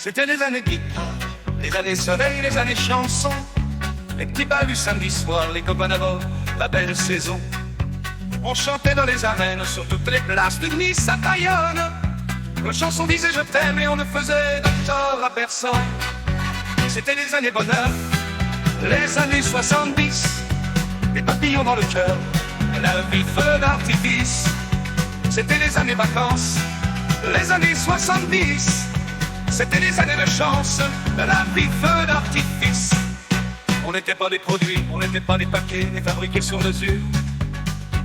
C'était les années guitare, les années soleil, les années chansons. Les petits bals du samedi soir, les copains d'abord, la belle saison. On chantait dans les arènes, sur toutes les places de Nice à Bayonne. Nos chansons disaient je t'aime et on ne faisait de tort à personne. C'était les années bonheur, les années 70. Les papillons dans le cœur, la vie feu d'artifice. C'était les années vacances, les années 70. C'était les années de chance, la vie feu d'artifice. On n'était pas des produits, on n'était pas des paquets, des fabriqués sur mesure.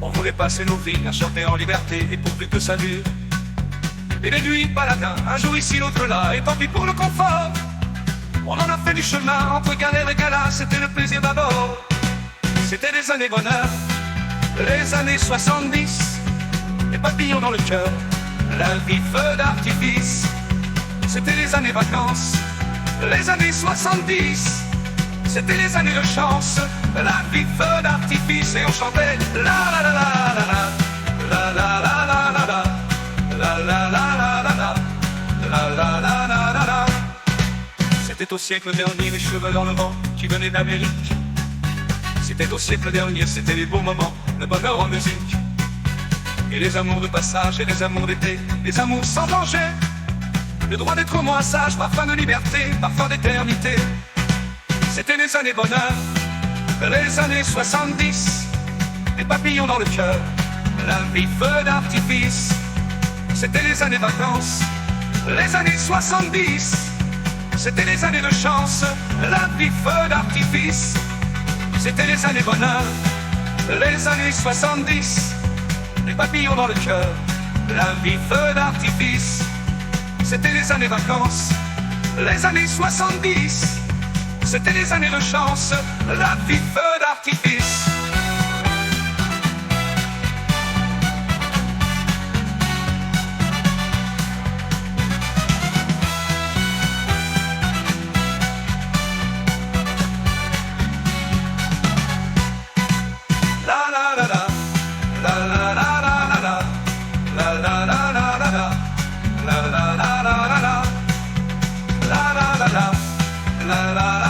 On voulait passer nos vies à chanter en liberté et pour plus que ça dure. Et les nuits paladins, un jour ici, l'autre là, et tant pis pour le confort. On en a fait du chemin entre galère et gala, c'était le plaisir d'abord. C'était les années bonheur, les années 70. Les papillons dans le cœur, la vie feu d'artifice. C'était les années vacances, les années 70. C'était les années de chance, la vie feu d'artifice. Et on chantait la la la la la la la la la la la la la la la la la la la. C'était au siècle dernier les cheveux dans le vent qui venaient d'Amérique. C'était au siècle dernier, c'était les beaux moments, le bonheur en musique. Et les amours de passage et les amours d'été, les amours sans danger. Le droit d'être moins sage, parfum de liberté, parfum d'éternité. C'était les années bonheur, les années 70. Les papillons dans le cœur, la vie feu d'artifice. C'était les années vacances, les années 70. C'était les années de chance, la vie feu d'artifice. C'était les années bonheur, les années 70. Les papillons dans le cœur, la vie feu d'artifice. C'était les années vacances, les années 70. C'était les années de chance, la vie feu d'artifice. La la la la, la la la la la, la la la la la, la la la la la, la la la la, la la la.